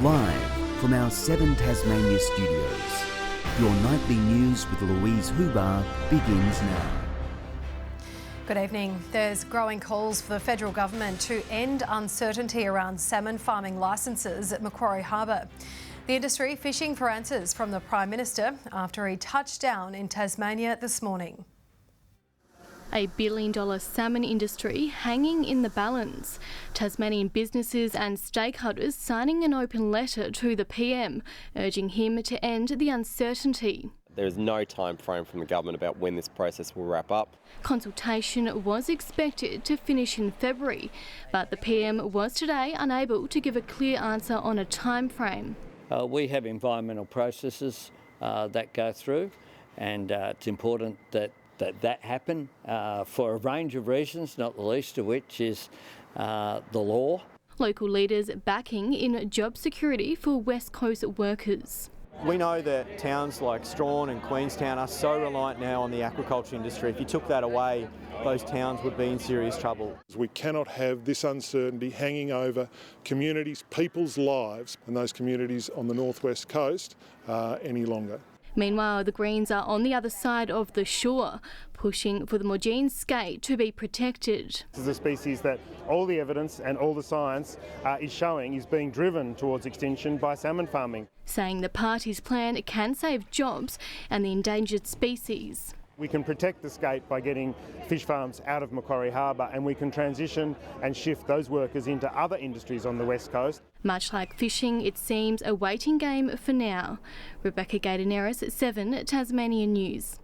Live from our 7 Tasmania studios, your nightly news with Louise Huber begins now. Good evening. There's growing calls for the federal government to end uncertainty around salmon farming licences at Macquarie Harbour. The industry fishing for answers from the Prime Minister after he touched down in Tasmania this morning. A billion-dollar salmon industry hanging in the balance. Tasmanian businesses and stakeholders signing an open letter to the PM, urging him to end the uncertainty. There is no time frame from the government about when this process will wrap up. Consultation was expected to finish in February, but the PM was today unable to give a clear answer on a time frame. We have environmental processes that go through, and it's important that happen for a range of reasons, not the least of which is the law. Local leaders backing in job security for West Coast workers. We know that towns like Strahan and Queenstown are so reliant now on the aquaculture industry. If you took that away, those towns would be in serious trouble. We cannot have this uncertainty hanging over communities, people's lives, and those communities on the northwest coast any longer. Meanwhile, the Greens are on the other side of the shore, pushing for the Maugean skate to be protected. This is a species that all the evidence and all the science is showing is being driven towards extinction by salmon farming. Saying the party's plan can save jobs and the endangered species. We can protect the skate by getting fish farms out of Macquarie Harbour, and we can transition and shift those workers into other industries on the west coast. Much like fishing, it seems a waiting game for now. Rebecca Gaidaneris, 7 Tasmania News.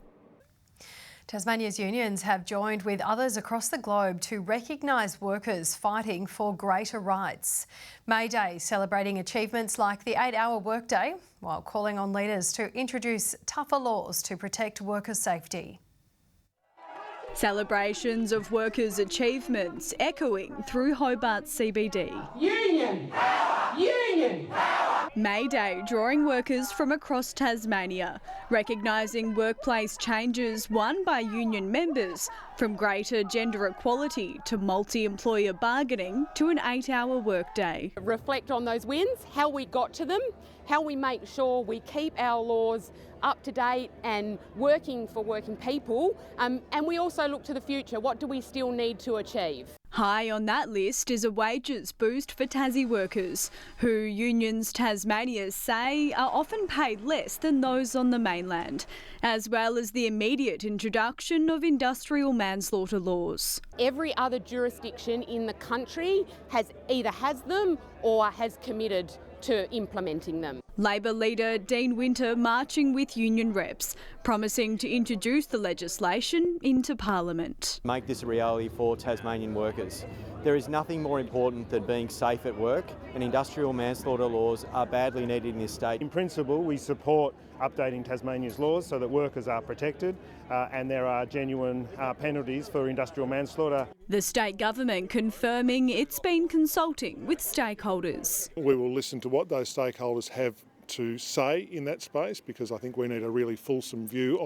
Tasmania's unions have joined with others across the globe to recognise workers fighting for greater rights. May Day celebrating achievements like the 8-hour workday, while calling on leaders to introduce tougher laws to protect worker safety. Celebrations of workers' achievements echoing through Hobart's CBD. Union power! Union power! May Day drawing workers from across Tasmania, recognising workplace changes won by union members, from greater gender equality to multi-employer bargaining to an 8-hour workday. Reflect on those wins, how we got to them, how we make sure we keep our laws up to date and working for working people, and we also look to the future. What do we still need to achieve? High on that list is a wages boost for Tassie workers, who Unions Tasmania say are often paid less than those on the mainland, as well as the immediate introduction of industrial manslaughter laws. Every other jurisdiction in the country either has them or has committed to implementing them. Labor leader Dean Winter marching with union reps, promising to introduce the legislation into Parliament. Make this a reality for Tasmanian workers. There is nothing more important than being safe at work, and industrial manslaughter laws are badly needed in this state. In principle, we support updating Tasmania's laws so that workers are protected and there are genuine penalties for industrial manslaughter. The state government confirming it's been consulting with stakeholders. We will listen to what those stakeholders have to say in that space, because I think we need a really fulsome view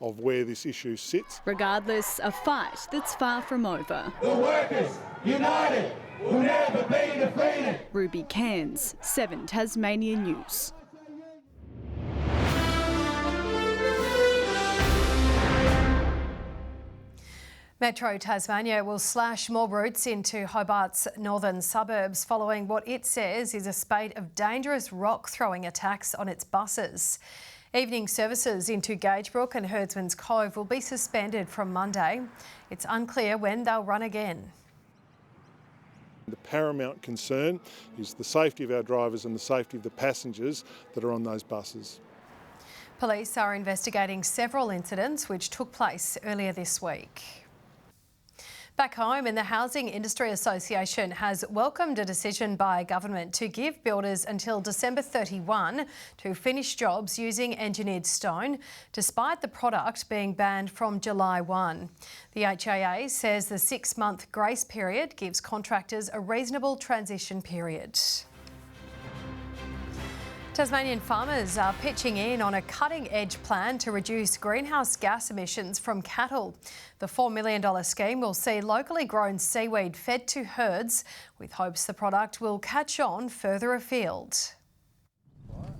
of where this issue sits. Regardless, a fight that's far from over. The workers, united, will never be defeated. Ruby Cairns, 7 Tasmania News. Metro Tasmania will slash more routes into Hobart's northern suburbs following what it says is a spate of dangerous rock throwing attacks on its buses. Evening services into Gagebrook and Herdsman's Cove will be suspended from Monday. It's unclear when they'll run again. The paramount concern is the safety of our drivers and the safety of the passengers that are on those buses. Police are investigating several incidents which took place earlier this week. Back home, and the Housing Industry Association has welcomed a decision by government to give builders until December 31 to finish jobs using engineered stone, despite the product being banned from July 1. The HIA says the 6-month grace period gives contractors a reasonable transition period. Tasmanian farmers are pitching in on a cutting-edge plan to reduce greenhouse gas emissions from cattle. The $4 million scheme will see locally grown seaweed fed to herds, with hopes the product will catch on further afield.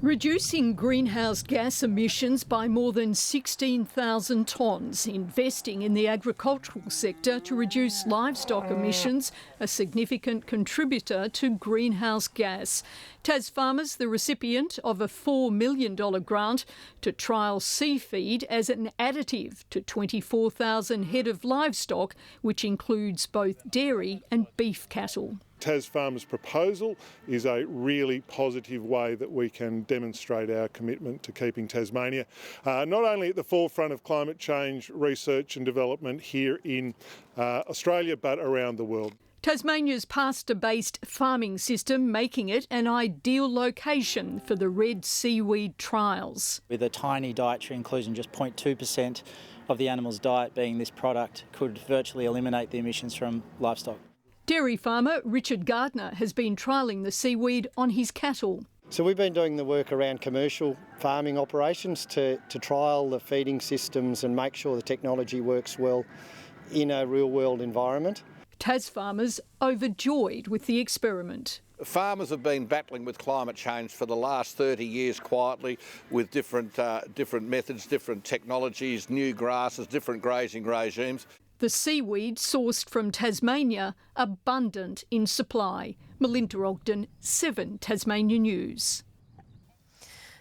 Reducing greenhouse gas emissions by more than 16,000 tonnes, investing in the agricultural sector to reduce livestock emissions, a significant contributor to greenhouse gas. Tas farmers the recipient of a $4 million grant to trial sea feed as an additive to 24,000 head of livestock, which includes both dairy and beef cattle. Tas Farmers' proposal is a really positive way that we can demonstrate our commitment to keeping Tasmania not only at the forefront of climate change research and development here in Australia but around the world. Tasmania's pasture-based farming system making it an ideal location for the red seaweed trials. With a tiny dietary inclusion, just 0.2% of the animal's diet being this product, could virtually eliminate the emissions from livestock. Dairy farmer Richard Gardner has been trialling the seaweed on his cattle. So we've been doing the work around commercial farming operations to trial the feeding systems and make sure the technology works well in a real-world environment. Tas farmers overjoyed with the experiment. Farmers have been battling with climate change for the last 30 years quietly with different methods, different technologies, new grasses, different grazing regimes. The seaweed sourced from Tasmania, abundant in supply. Melinda Ogden, 7 Tasmania News.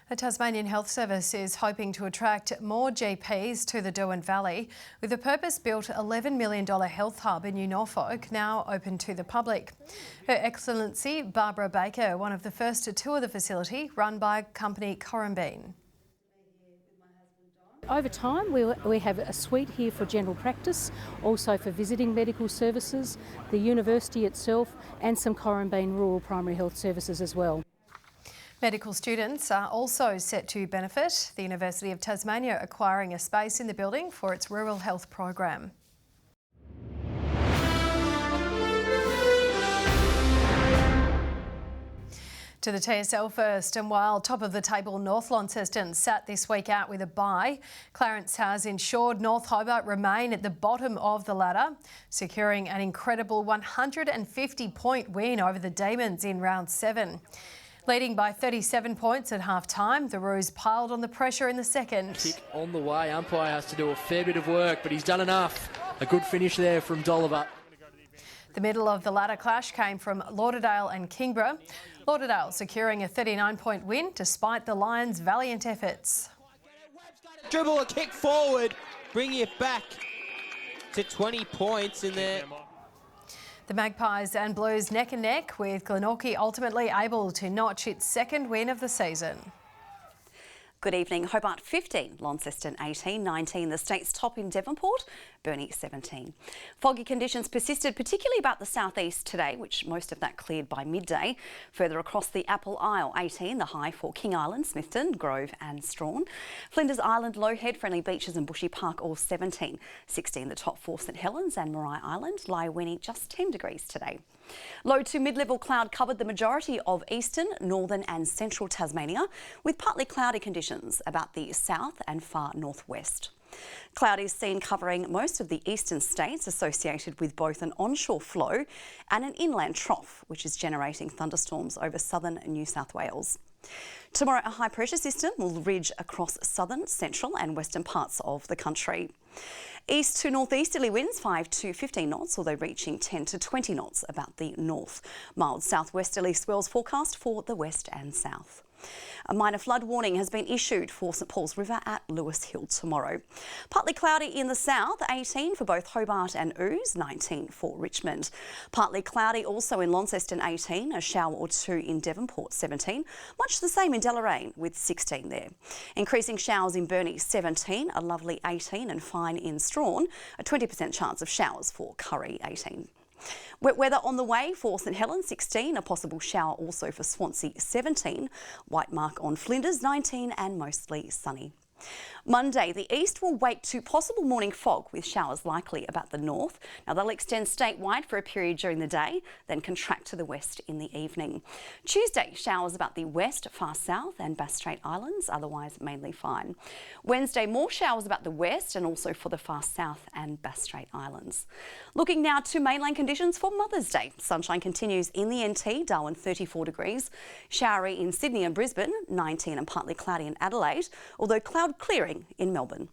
The Tasmanian Health Service is hoping to attract more GPs to the Derwent Valley with a purpose-built $11 million health hub in New Norfolk now open to the public. Her Excellency Barbara Baker, one of the first to tour the facility run by company Corrambine. Over time, we have a suite here for general practice, also for visiting medical services, the university itself, and some Corrambine Rural Primary Health Services as well. Medical students are also set to benefit, the University of Tasmania acquiring a space in the building for its rural health program. To the TSL first, and while top of the table North Launceston sat this week out with a bye, Clarence has ensured North Hobart remain at the bottom of the ladder, securing an incredible 150-point win over the Demons in round 7. Leading by 37 points at half-time, the Roos piled on the pressure in the second. Kick on the way, umpire has to do a fair bit of work, but he's done enough. A good finish there from Dolliver. The middle of the ladder clash came from Lauderdale and Kingborough. Lauderdale securing a 39-point win despite the Lions' valiant efforts. Dribble a kick forward, bring it back to 20 points in there. The Magpies and Blues neck and neck, with Glenorchy ultimately able to notch its second win of the season. Good evening. Hobart 15, Launceston 18, 19 the state's top in Devonport, Burnie 17. Foggy conditions persisted, particularly about the southeast today, which most of that cleared by midday. Further across the Apple Isle, 18 the high for King Island, Smithton, Grove and Strawn. Flinders Island, Lowhead, Friendly Beaches and Bushy Park all 17. 16 the top for St Helens and Marai Island, Lywinnie just 10 degrees today. Low to mid-level cloud covered the majority of eastern, northern and central Tasmania, with partly cloudy conditions about the south and far northwest. Cloud is seen covering most of the eastern states, associated with both an onshore flow and an inland trough, which is generating thunderstorms over southern New South Wales. Tomorrow, a high pressure system will ridge across southern, central and western parts of the country. East to northeasterly winds 5 to 15 knots, although reaching 10 to 20 knots about the north. Mild southwesterly swells forecast for the west and south. A minor flood warning has been issued for St Paul's River at Lewis Hill tomorrow. Partly cloudy in the south, 18 for both Hobart and Ouse, 19 for Richmond. Partly cloudy also in Launceston, 18, a shower or two in Devonport, 17. Much the same in Deloraine with 16 there. Increasing showers in Burnie, 17, a lovely 18 and fine in Strawn, a 20% chance of showers for Curry, 18. Wet weather on the way for St Helens, 16, a possible shower also for Swansea, 17, white mark on Flinders, 19 and mostly sunny. Monday, the east will wake to possible morning fog with showers likely about the north. Now they'll extend statewide for a period during the day, then contract to the west in the evening. Tuesday, showers about the west, far south and Bass Strait Islands, otherwise mainly fine. Wednesday, more showers about the west and also for the far south and Bass Strait Islands. Looking now to mainland conditions for Mother's Day. Sunshine continues in the NT, Darwin 34 degrees. Showery in Sydney and Brisbane, 19 and partly cloudy in Adelaide, although cloud clearing in Melbourne.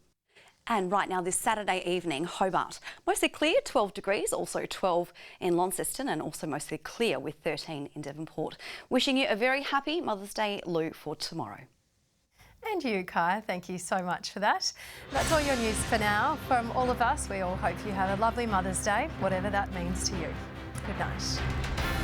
And right now this Saturday evening, Hobart, mostly clear, 12 degrees, also 12 in Launceston and also mostly clear with 13 in Devonport. Wishing you a very happy Mother's Day, Lou, for tomorrow. And you, Kai, thank you so much for that. That's all your news for now. From all of us, we all hope you have a lovely Mother's Day, whatever that means to you. Good night.